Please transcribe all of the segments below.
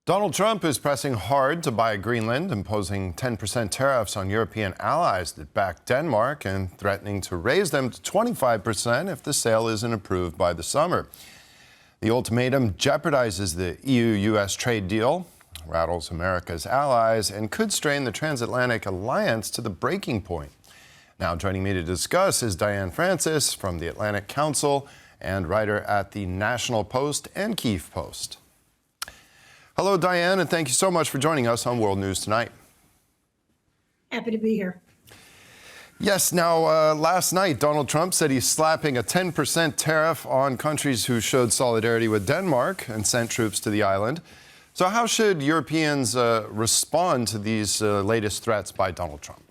Donald Trump is pressing hard to buy Greenland, imposing 10% tariffs on European allies that back Denmark and threatening to raise them to 25% if the sale isn't approved by the summer. The ultimatum jeopardizes the EU-US trade deal, rattles America's allies, and could strain the transatlantic alliance to the breaking point. Now joining me to discuss is Diane Francis from the Atlantic Council and writer at the National Post and Kyiv Post. Hello, Diane, and thank you so much for joining us on World News Tonight. Happy to be here. Yes, now, last night, Donald Trump said he's slapping a 10% tariff on countries who showed solidarity with Denmark and sent troops to the island. So how should Europeans respond to these latest threats by Donald Trump?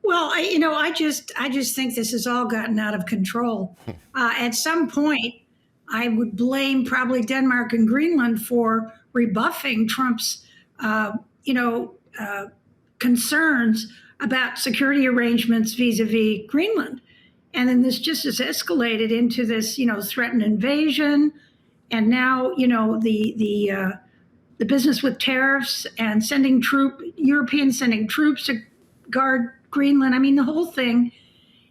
Well, I just think this has all gotten out of control. At some point, I would blame probably Denmark and Greenland for rebuffing Trump's, concerns about security arrangements vis-a-vis Greenland. And then this just has escalated into this, threatened invasion. And now, the business with tariffs and Europeans sending troops to guard Greenland. I mean, the whole thing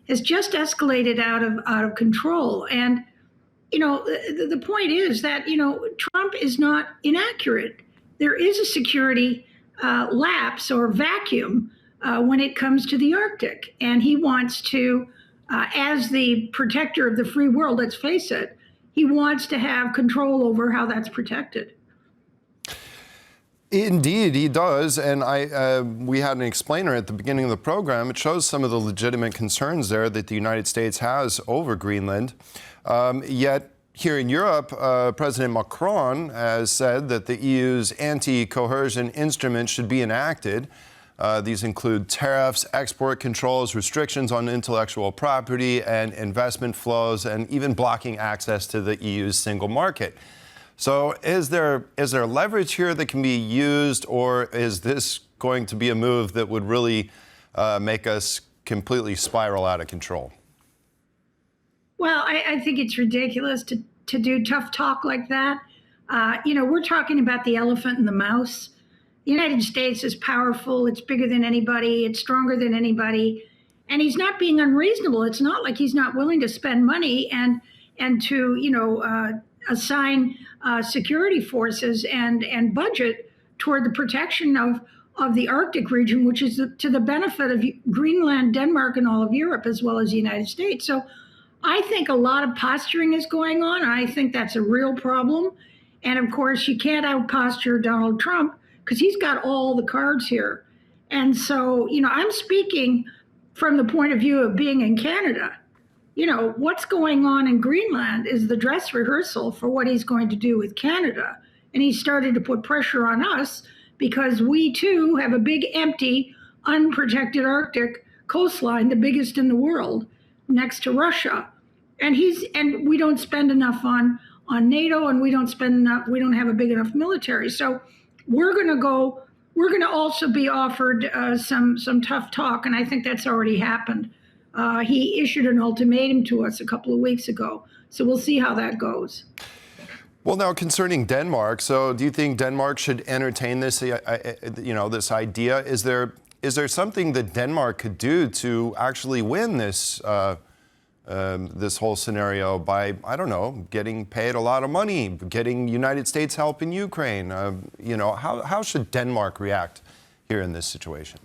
has just escalated out of control. And the point is that, Trump is not inaccurate. There is a security lapse or vacuum when it comes to the Arctic. And he wants to, as the protector of the free world, let's face it, he wants to have control over how that's protected. Indeed, he does. And we had an explainer at the beginning of the program. It shows some of the legitimate concerns there that the United States has over Greenland. Yet here in Europe, President Macron has said that the EU's anti-coercion instrument should be enacted. These include tariffs, export controls, restrictions on intellectual property and investment flows, and even blocking access to the EU's single market. So is there leverage here that can be used, or is this going to be a move that would really make us completely spiral out of control? Well, I think it's ridiculous to do tough talk like that. We're talking about the elephant and the mouse. The United States is powerful. It's bigger than anybody. It's stronger than anybody. And he's not being unreasonable. It's not like he's not willing to spend money and to, assign security forces and budget toward the protection of the Arctic region, which is to the benefit of Greenland, Denmark, and all of Europe, as well as the United States. So I think a lot of posturing is going on. I think that's a real problem. And of course, you can't out-posture Donald Trump because he's got all the cards here. And so, I'm speaking from the point of view of being in Canada. What's going on in Greenland is the dress rehearsal for what he's going to do with Canada. And he started to put pressure on us because we too have a big, empty, unprotected Arctic coastline, the biggest in the world, next to Russia. And we don't spend enough on NATO, and we don't have a big enough military. So we're going to also be offered some tough talk. And I think that's already happened. He issued an ultimatum to us a couple of weeks ago. So we'll see how that goes. Well, now concerning Denmark, so do you think Denmark should entertain this, this idea? Is there something that Denmark could do to actually win this this whole scenario by, getting paid a lot of money, getting United States help in Ukraine? How should Denmark react here in this situation?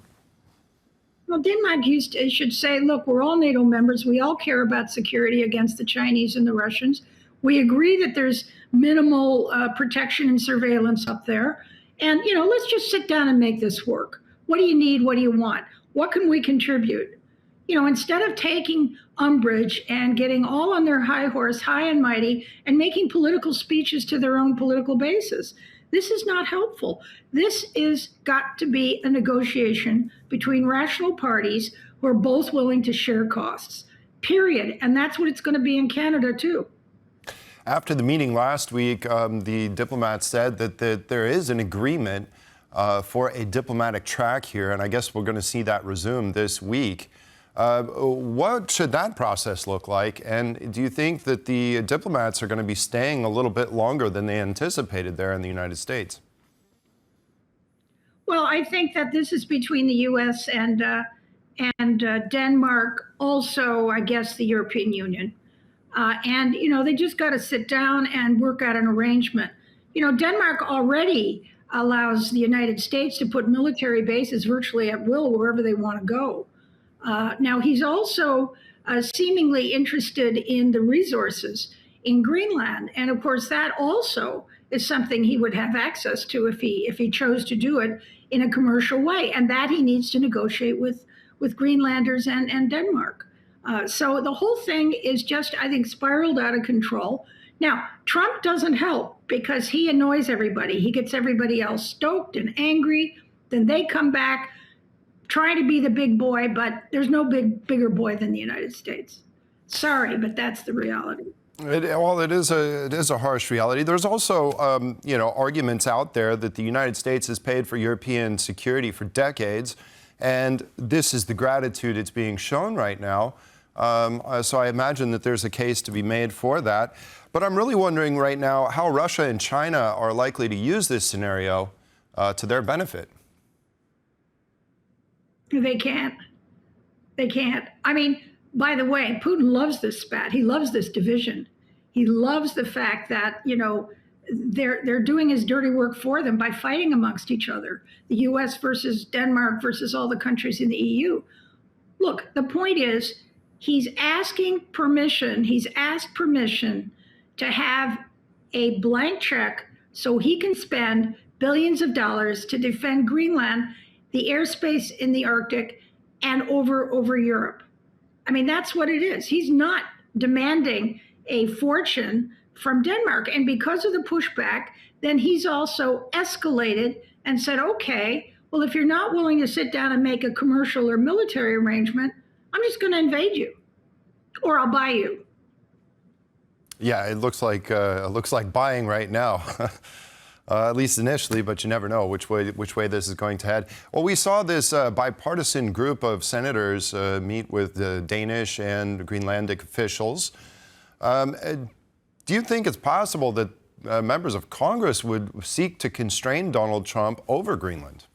Well, Denmark should say, look, we're all NATO members. We all care about security against the Chinese and the Russians. We agree that there's minimal protection and surveillance up there. And, let's just sit down and make this work. What do you need? What do you want? What can we contribute? Instead of taking umbrage and getting all on their high horse, high and mighty, and making political speeches to their own political bases. This is not helpful. This is got to be a negotiation between rational parties who are both willing to share costs, period. And that's what it's going to be in Canada, too. After the meeting last week, the diplomats said that there is an agreement for a diplomatic track here, and I guess we're going to see that resume this week. What should that process look like? And do you think that the diplomats are going to be staying a little bit longer than they anticipated there in the United States? Well, I think that this is between the U.S. and Denmark, also, I guess, the European Union. And, they just got to sit down and work out an arrangement. Denmark already allows the United States to put military bases virtually at will wherever they want to go. Now, he's also seemingly interested in the resources in Greenland. And of course, that also is something he would have access to if he chose to do it in a commercial way. And that he needs to negotiate with Greenlanders and Denmark. So the whole thing is just, I think, spiraled out of control. Now, Trump doesn't help because he annoys everybody. He gets everybody else stoked and angry. Then they come back trying to be the big boy, but there's no bigger boy than the United States. Sorry, but that's the reality. It is a harsh reality. There's also, arguments out there that the United States has paid for European security for decades, and this is the gratitude it's being shown right now. So I imagine that there's a case to be made for that. But I'm really wondering right now how Russia and China are likely to use this scenario to their benefit. They can't. They can't. I mean, by the way, Putin loves this spat. He loves this division. He loves the fact that, they're doing his dirty work for them by fighting amongst each other. The US versus Denmark versus all the countries in the EU. Look, the point is, he's asked permission to have a blank check so he can spend billions of dollars to defend Greenland, the airspace in the Arctic, and over Europe. I mean, that's what it is. He's not demanding a fortune from Denmark. And because of the pushback, then he's also escalated and said, okay, well, if you're not willing to sit down and make a commercial or military arrangement, I'm just going to invade you, or I'll buy you. Yeah, it looks like buying right now, at least initially. But you never know which way this is going to head. Well, we saw this bipartisan group of senators meet with the Danish and Greenlandic officials. Do you think it's possible that members of Congress would seek to constrain Donald Trump over Greenland?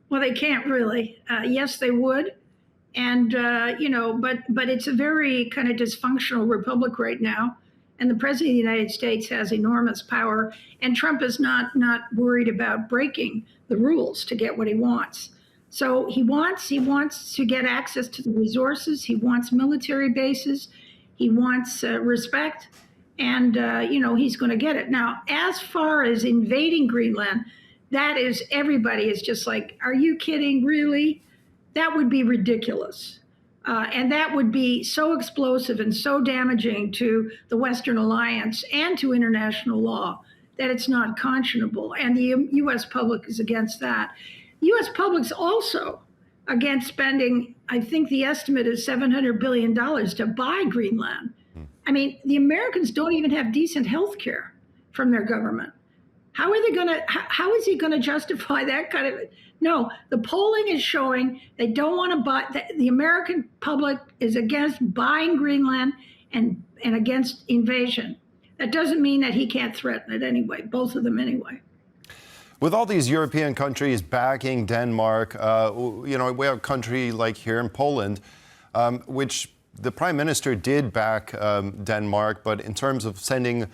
Well, they can't really. Yes, they would. And, but it's a very kind of dysfunctional republic right now. And the president of the United States has enormous power. And Trump is not worried about breaking the rules to get what he wants. So he wants to get access to the resources. He wants military bases. He wants respect. And, he's going to get it. Now, as far as invading Greenland, that is, everybody is just like, are you kidding? Really? That would be ridiculous. And that would be so explosive and so damaging to the Western Alliance and to international law that it's not conscionable. And the U.S. public is against that. U.S. public's also against spending, I think the estimate is $700 billion to buy Greenland. I mean, the Americans don't even have decent health care from their government. How is he going to justify that kind of? No, the polling is showing they don't want to buy. The American public is against buying Greenland and against invasion. That doesn't mean that he can't threaten it anyway, both of them anyway. With all these European countries backing Denmark, we have a country like here in Poland, which the Prime Minister did back Denmark, but in terms of sending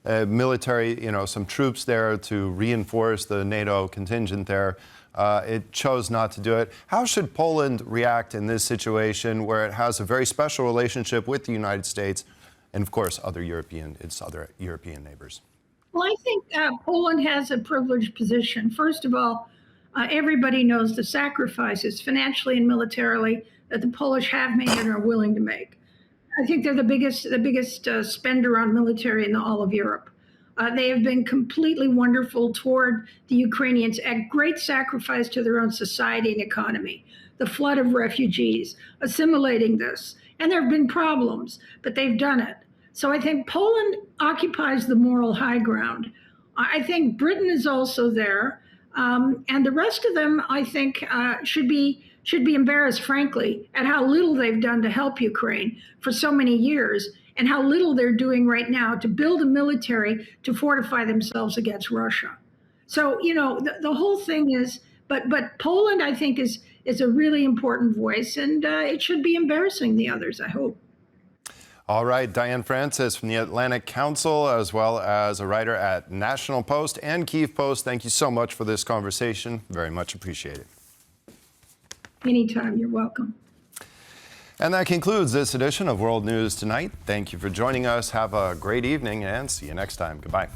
military, some troops there to reinforce the NATO contingent there, it chose not to do it. How should Poland react in this situation where it has a very special relationship with the United States and, of course, its other European neighbors? Well, I think Poland has a privileged position. First of all, everybody knows the sacrifices financially and militarily that the Polish have made and are willing to make. I think they're the biggest spender on military in all of Europe. They have been completely wonderful toward the Ukrainians at great sacrifice to their own society and economy. The flood of refugees, assimilating this. And there have been problems, but they've done it. So I think Poland occupies the moral high ground. I think Britain is also there. And the rest of them, I think, should be should be embarrassed, frankly, at how little they've done to help Ukraine for so many years and how little they're doing right now to build a military to fortify themselves against Russia. So, the whole thing is, but Poland, I think, is a really important voice, and it should be embarrassing the others, I hope. All right, Diane Francis from the Atlantic Council, as well as a writer at National Post and Kyiv Post. Thank you so much for this conversation. Very much appreciated. Anytime, you're welcome. And that concludes this edition of World News Tonight. Thank you for joining us. Have a great evening and see you next time. Goodbye.